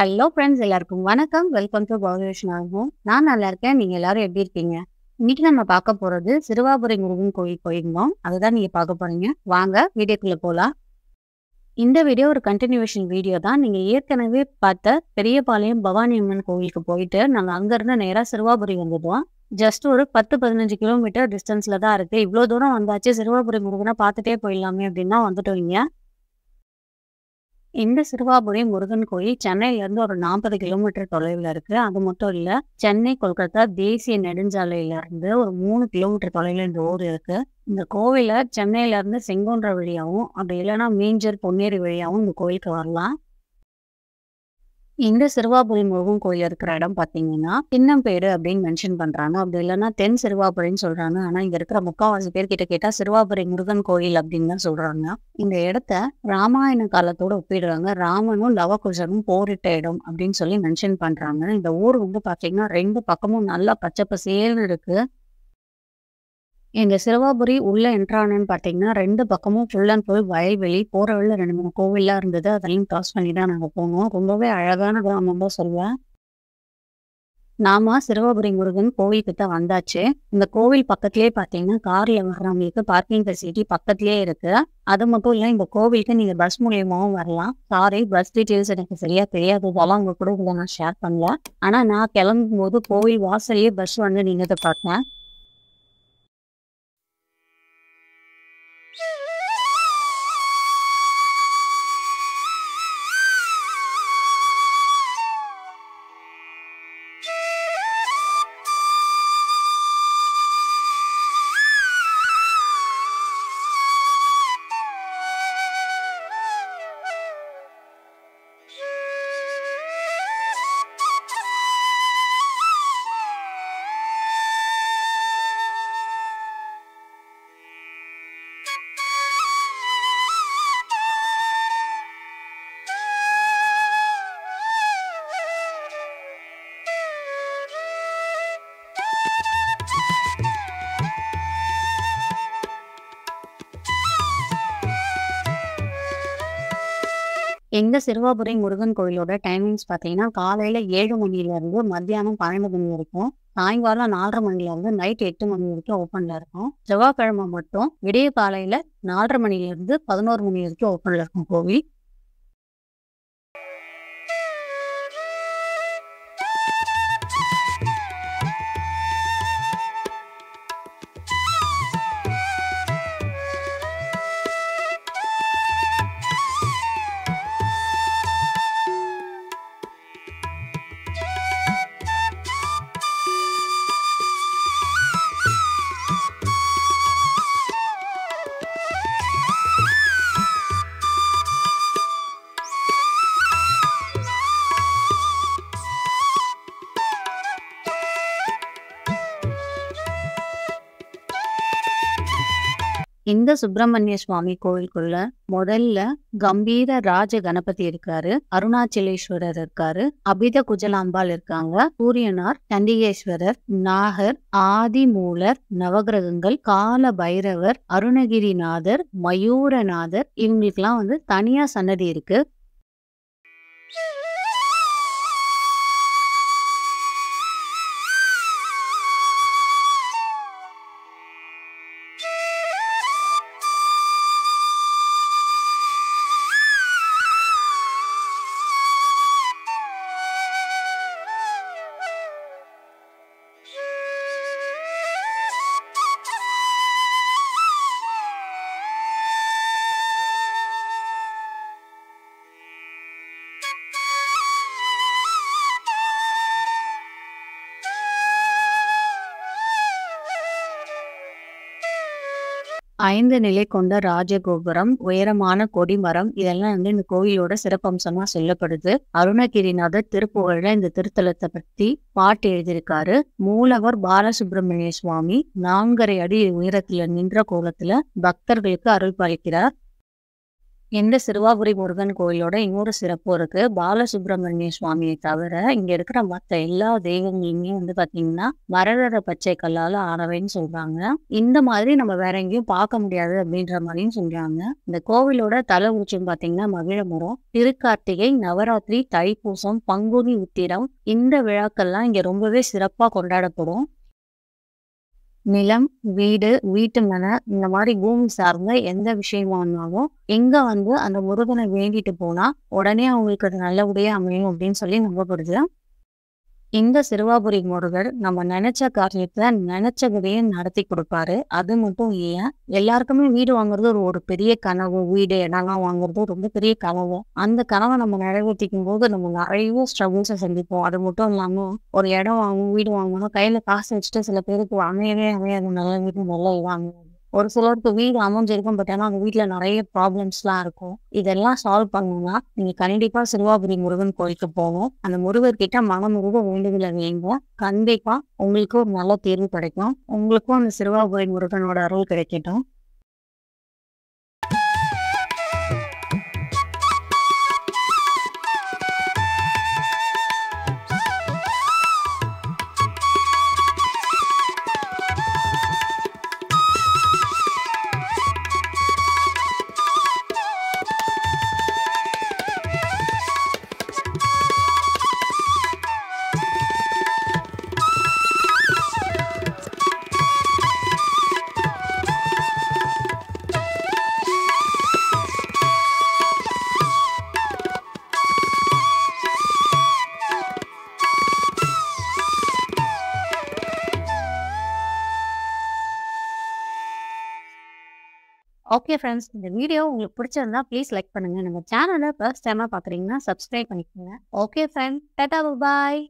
Hello friends, எல்லாருக்கும் வணக்கம். Welcome to பௌதேஷன் ஆகும். நான் நல்லா இருக்கேன். நீங்க எல்லாரும் எப்படி இருக்கீங்க? இன்னைக்கு நம்ம பார்க்க போறது சிறுவாபுரி முருகன் கோயில் போயிருந்தோம். அதுதான் நீங்க பார்க்க போறீங்க. வாங்க வீடியோக்குள்ள போலாம். இந்த வீடியோ ஒரு கண்டினியூவேஷன் வீடியோ தான். நீங்க ஏற்கனவே பார்த்த பெரியபாளையம் பவானி அம்மன் கோயிலுக்கு போயிட்டு நாங்க அங்கிருந்து நேரா சிறுவாபுரி வந்துட்டோம். ஜஸ்ட் ஒரு 10-15 கிலோமீட்டர் டிஸ்டன்ஸ்ல தான் இருக்கு. இவ்வளோ தூரம் வந்தாச்சு, சிறுவாபுரி முருகனை பார்த்துட்டே போயிடலாமே அப்படின்னு தான் வந்துட்டோங்க. இந்த சிறுவாபுரி முருகன் கோயில் சென்னையிலேருந்து ஒரு 40 கிலோமீட்டர் தொலைவில் இருக்கு. அது மட்டும் இல்லை, சென்னை கொல்கத்தா தேசிய நெடுஞ்சாலையிலேருந்து ஒரு 3 கிலோமீட்டர் தொலைவில் இந்த ஊர் இருக்கு. இந்த கோவிலை சென்னையிலேருந்து செங்கோன்ற வழியாகவும் அப்படி இல்லைன்னா மீஞ்சர் பொன்னேரி வழியாகவும் இந்த கோயிலுக்கு வரலாம். இந்த சிறுவாபுரி முருகன் கோயில் இருக்கிற இடம் பார்த்தீங்கன்னா தின்னம்பேடு அப்படின்னு மென்ஷன் பண்றாங்க. அப்படி இல்லைன்னா தென் சிறுவாபுரின்னு சொல்றாங்க. ஆனா இங்க இருக்கிற முக்கால்வாசி பேர் கிட்ட கேட்டா சிறுவாபுரி முருகன் கோயில் அப்படின்னு தான் சொல்றாங்க. இந்த இடத்த ராமாயண காலத்தோட ஒப்பிடுறாங்க. ராமனும் லவகுஷனும் போரிட்ட இடம் அப்படின்னு சொல்லி மென்ஷன் பண்றாங்க. இந்த ஊர் பாத்தீங்கன்னா 2 பக்கமும் நல்லா பச்சை பசேல்னு இருக்கு. இந்த சிறுவாபுரி உள்ள என்ட்ரானு பார்த்தீங்கன்னா 2 பக்கமும் ஃபுல் அண்ட் ஃபுல் வயல்வெளி. போற வழியில 2-3 கோவில்லாம் இருந்தது. அதெல்லாம் கிராஸ் பண்ணி தான் நாங்கள் போனோம். ரொம்பவே அழகான கிராமம் தான் சொல்லுவேன். நாம சிறுவாபுரி முருகன் கோவில் கிட்ட வந்தாச்சு. இந்த கோவில் பக்கத்திலேயே பார்த்தீங்கன்னா கார்ல வர்றவங்களுக்கு பார்க்கிங் ஃபெசிலிட்டி பக்கத்திலேயே இருக்கு. அது மட்டும் இல்லை, இந்த கோவிலுக்கு நீங்க பஸ் மூலியமாவும் வரலாம். சாரி, பஸ் டீட்டெயில்ஸ் எனக்கு சரியா தெரியாததால உங்க கூட இதை நான் ஷேர் பண்ணல. ஆனா நான் கிளம்பும் போது கோவில் வாசல்லையே பஸ் வந்து நின்னதை பார்த்தேன். எங்க சிறுவாபுரி முருகன் கோயிலோட டைமிங்ஸ் பார்த்தீங்கன்னா காலையில 7 மணிலேருந்து மத்தியானம் 12 மணி வரைக்கும், சாயங்காலம் 4:30 மணிலேருந்து நைட் 8 மணி வரைக்கும் ஓப்பன்ல இருக்கும். செவ்வாய்க்கிழமை மட்டும் விடிய காலையில 4:30 மணிலேருந்து 11 மணி வரைக்கும் ஓப்பன்ல இருக்கும் கோவில். இந்த சுப்பிரமணிய சுவாமி கோயிலுக்குள்ள முதல்ல கம்பீர ராஜ கணபதி இருக்காரு, அருணாச்சலேஸ்வரர் இருக்காரு, அபித குஜலாம்பாள் இருக்காங்க, சூரியனார், சண்டிகேஸ்வரர், நாகர், ஆதிமூலர், நவகிரகங்கள், கால பைரவர், அருணகிரிநாதர், மயூரநாதர், இவங்களுக்கெல்லாம் தனியா சன்னதி இருக்கு. 5 நிலை கொண்ட ராஜகோபுரம், உயரமான கொடிமரம் இதெல்லாம் இந்த கோயிலோட சிறப்பம்சமா சொல்லப்படுது. அருணகிரிநாதர் திருப்புகழ்ல இந்த திருத்தலத்தை பத்தி பாட்டு எழுதியிருக்காரு. மூலவர் பாலசுப்பிரமணிய சுவாமி 4.5 அடி உயரத்துல நின்ற கோலத்துல பக்தர்களுக்கு அருள் பாலிக்கிறார். இந்த சிறுவாபுரி முருகன் கோயிலோட இன்னொரு சிறப்பு இருக்கு. பாலசுப்பிரமணிய சுவாமியை தவிர இங்க இருக்கிற மத்த எல்லா தெய்வங்களுமே பாத்தீங்கன்னா மரகத பச்சை கல்லால ஆனவைன்னு சொல்றாங்க. இந்த மாதிரி நம்ம வேற எங்கேயும் பார்க்க முடியாது அப்படின்ற மாதிரியும் சொல்றாங்க. இந்த கோவிலோட தல உச்சம் பாத்தீங்கன்னா மகிழ மரம். திருக்கார்த்திகை, நவராத்திரி, தைப்பூசம், பங்குனி உத்திரம் இந்த விழாக்கள்லாம் இங்க ரொம்பவே சிறப்பா கொண்டாடப்படும். நிலம், வீடு, வீட்டு மனை இந்த மாதிரி பூமி சார்ந்த எந்த விஷயமா இருந்தாலும் எங்க அந்த முருகனை வேண்டிட்டு போனா உடனே அவங்களுக்கு அது நல்லபடியா அமையும் அப்படின்னு சொல்லி நம்பப்படுது. இந்த சிறுவாபுரி முருகர் நம்ம நினைச்ச காரியத்தை நினைச்சபடியே நடத்தி கொடுப்பாரு. அது மட்டும் இல்ல, எல்லாருக்குமே வீடு வாங்குறது ஒரு பெரிய கனவு. வீடு இடம்லாம் வாங்குறது ரொம்ப பெரிய கனவு. அந்த கனவை நம்ம நிறைவேற்றிக்கும் போது நம்ம நிறைய ஸ்ட்ரகிள்ஸை சந்திப்போம். அது மட்டும் இல்லாம ஒரு இடம் வாங்கணும், வீடு வாங்கணும், கையில காசு வச்சுட்டு சில பேருக்கு அமையாது நல்ல வீடு நல்ல இதாங்க. ஒரு சிலருக்கு வீடு அமைஞ்சிருக்கும். பட் ஆனா அவங்க வீட்டுல நிறைய ப்ராப்ளம்ஸ்லாம் இருக்கும். இதெல்லாம் சால்வ் பண்ணணும்னா நீங்க கண்டிப்பா சிறுவாபுரி முருகன் கோயிலுக்கு போகணும். அந்த முருகர் கிட்ட மனமுருக வேண்டுதலை வைங்க. கண்டிப்பா உங்களுக்கு ஒரு நல்ல தீர்வு கிடைக்கும். உங்களுக்கும் அந்த சிறுவாபுரி முருகனோட அருள் கிடைக்கட்டும். ஓகே ஃப்ரெண்ட்ஸ், இந்த வீடியோ உங்களுக்கு பிடிச்சிருந்தா ப்ளீஸ் லைக் பண்ணுங்க. நம்ம சேனலை ஃபர்ஸ்ட் டைமா பாக்குறீங்கன்னா சப்ஸ்கிரைப் பண்ணிக்கோங்க. ஓகே ஃப்ரெண்ட், டாடா பாய்.